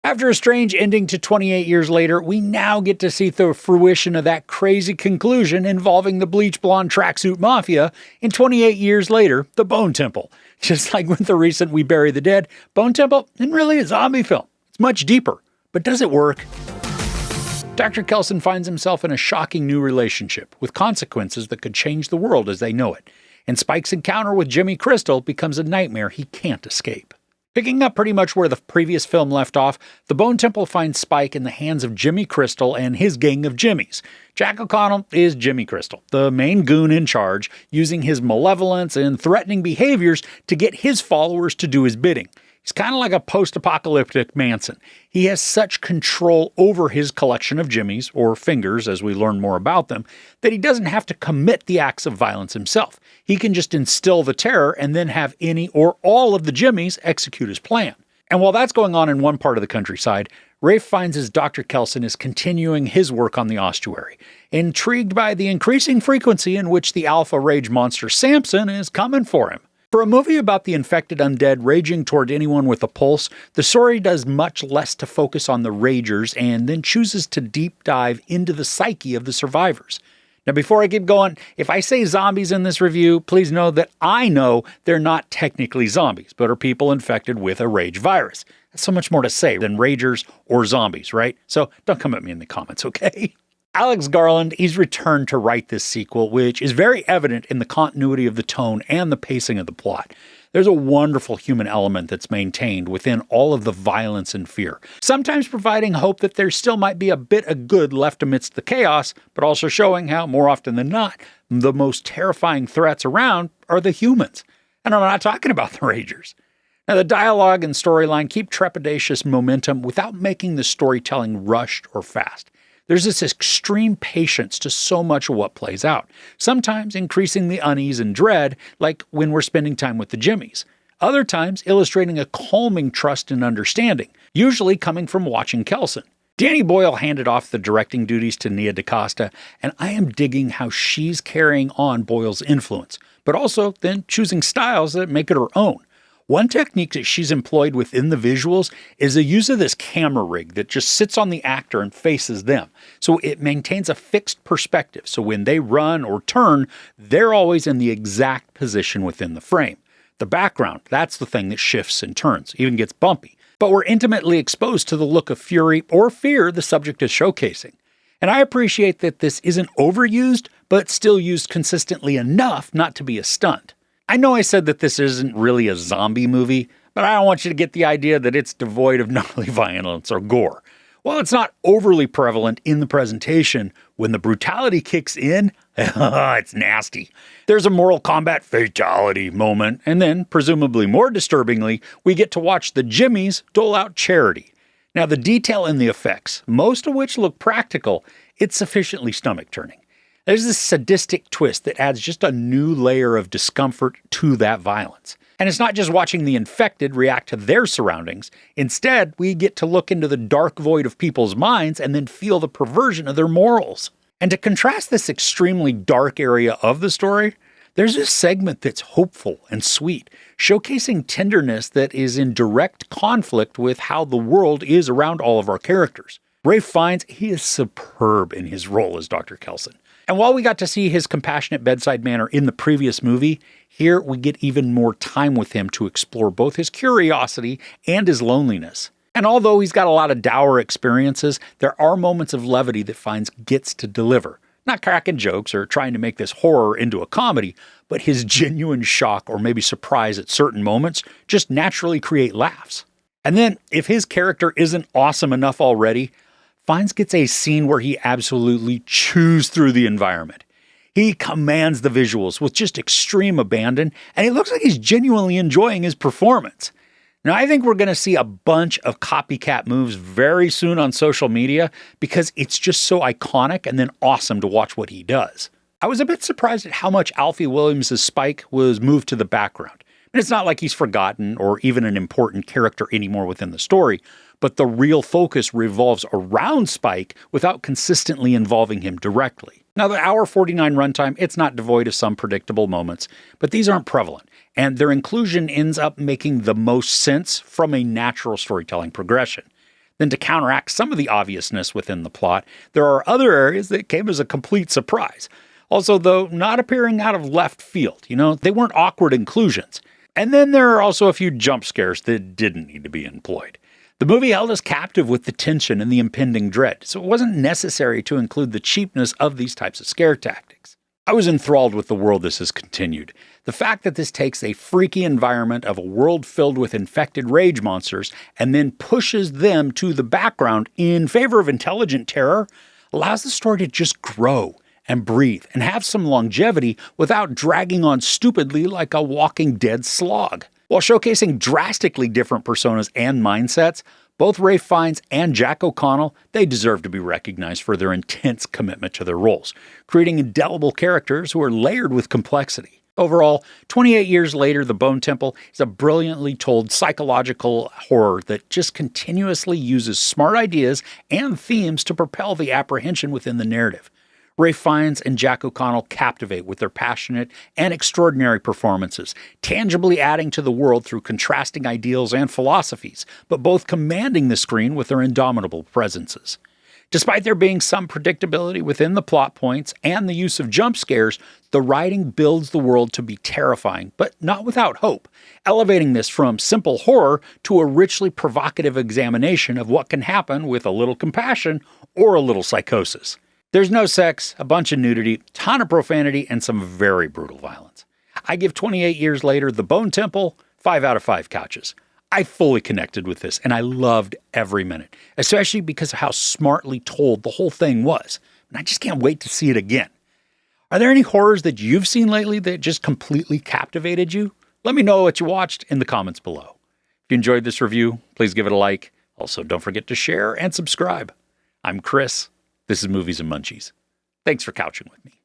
After a strange ending to 28 years later, we now get to see the fruition of that crazy conclusion involving the bleach-blonde tracksuit mafia in 28 years later, the Bone Temple. Just like with the recent We Bury the Dead, Bone Temple isn't really a zombie film. It's much deeper. But does it work? Dr. Kelson finds himself in a shocking new relationship with consequences that could change the world as they know it. And Spike's encounter with Jimmy Crystal becomes a nightmare he can't escape. Picking up pretty much where the previous film left off, the Bone Temple finds Spike in the hands of Jimmy Crystal and his gang of Jimmies. Jack O'Connell is Jimmy Crystal, the main goon in charge, using his malevolence and threatening behaviors to get his followers to do his bidding. He's kind of like a post-apocalyptic Manson. He has such control over his collection of jimmies, or fingers as we learn more about them, that he doesn't have to commit the acts of violence himself. He can just instill the terror and then have any or all of the jimmies execute his plan. And while that's going on in one part of the countryside, Rafe finds as Dr. Kelson is continuing his work on the ossuary, intrigued by the increasing frequency in which the alpha rage monster Samson is coming for him. For a movie about the infected undead raging toward anyone with a pulse, the story does much less to focus on the ragers and then chooses to deep dive into the psyche of the survivors. Now, before I keep going, if I say zombies in this review, please know that I know they're not technically zombies, but are people infected with a rage virus. That's so much more to say than ragers or zombies, right? So don't come at me in the comments, okay? Alex Garland, he's returned to write this sequel, which is very evident in the continuity of the tone and the pacing of the plot. There's a wonderful human element that's maintained within all of the violence and fear, sometimes providing hope that there still might be a bit of good left amidst the chaos, but also showing how, more often than not, the most terrifying threats around are the humans. And I'm not talking about the Ragers. Now, the dialogue and storyline keep trepidatious momentum without making the storytelling rushed or fast. There's this extreme patience to so much of what plays out, sometimes increasing the unease and dread, like when we're spending time with the Jimmies. Other times illustrating a calming trust and understanding, usually coming from watching Kelson. Danny Boyle handed off the directing duties to Nia DaCosta, and I am digging how she's carrying on Boyle's influence, but also then choosing styles that make it her own. One technique that she's employed within the visuals is the use of this camera rig that just sits on the actor and faces them. So it maintains a fixed perspective. So when they run or turn, they're always in the exact position within the frame. The background, that's the thing that shifts and turns, even gets bumpy. But we're intimately exposed to the look of fury or fear the subject is showcasing. And I appreciate that this isn't overused, but still used consistently enough not to be a stunt. I know I said that this isn't really a zombie movie, but I don't want you to get the idea that it's devoid of gnarly violence or gore. While it's not overly prevalent in the presentation, when the brutality kicks in, it's nasty. There's a Mortal Kombat fatality moment, and then, presumably more disturbingly, we get to watch the Jimmies dole out charity. Now, the detail in the effects, most of which look practical, it's sufficiently stomach-turning. There's this sadistic twist that adds just a new layer of discomfort to that violence. And it's not just watching the infected react to their surroundings. Instead, we get to look into the dark void of people's minds and then feel the perversion of their morals. And to contrast this extremely dark area of the story, there's this segment that's hopeful and sweet, showcasing tenderness that is in direct conflict with how the world is around all of our characters. Rafe Fiennes, he is superb in his role as Dr. Kelson. And while we got to see his compassionate bedside manner in the previous movie, here we get even more time with him to explore both his curiosity and his loneliness. And although he's got a lot of dour experiences, there are moments of levity that Fiennes gets to deliver. Not cracking jokes or trying to make this horror into a comedy, but his genuine shock or maybe surprise at certain moments just naturally create laughs. And then, if his character isn't awesome enough already, Fiennes gets a scene where he absolutely chews through the environment. He commands the visuals with just extreme abandon, and it looks like he's genuinely enjoying his performance. Now, I think we're going to see a bunch of copycat moves very soon on social media because it's just so iconic and then awesome to watch what he does. I was a bit surprised at how much Alfie Williams' Spike was moved to the background. And it's not like he's forgotten or even an important character anymore within the story, but the real focus revolves around Spike without consistently involving him directly. Now, the hour 49 runtime, it's not devoid of some predictable moments, but these aren't prevalent, and their inclusion ends up making the most sense from a natural storytelling progression. Then to counteract some of the obviousness within the plot, there are other areas that came as a complete surprise. Also, though, not appearing out of left field. They weren't awkward inclusions. And then there are also a few jump scares that didn't need to be employed. The movie held us captive with the tension and the impending dread, so it wasn't necessary to include the cheapness of these types of scare tactics. I was enthralled with the world this has continued. The fact that this takes a freaky environment of a world filled with infected rage monsters and then pushes them to the background in favor of intelligent terror allows the story to just grow and breathe and have some longevity without dragging on stupidly like a Walking Dead slog. While showcasing drastically different personas and mindsets, both Ralph Fiennes and Jack O'Connell, they deserve to be recognized for their intense commitment to their roles, creating indelible characters who are layered with complexity. Overall, 28 years later, The Bone Temple is a brilliantly told psychological horror that just continuously uses smart ideas and themes to propel the apprehension within the narrative. Ralph Fiennes and Jack O'Connell captivate with their passionate and extraordinary performances, tangibly adding to the world through contrasting ideals and philosophies, but both commanding the screen with their indomitable presences. Despite there being some predictability within the plot points and the use of jump scares, the writing builds the world to be terrifying, but not without hope, elevating this from simple horror to a richly provocative examination of what can happen with a little compassion or a little psychosis. There's no sex, a bunch of nudity, ton of profanity, and some very brutal violence. I give 28 years later The Bone Temple 5 out of 5 couches. I fully connected with this, and I loved every minute, especially because of how smartly told the whole thing was. And I just can't wait to see it again. Are there any horrors that you've seen lately that just completely captivated you? Let me know what you watched in the comments below. If you enjoyed this review, please give it a like. Also, don't forget to share and subscribe. I'm Chris. This is Movies and Munchies. Thanks for couching with me.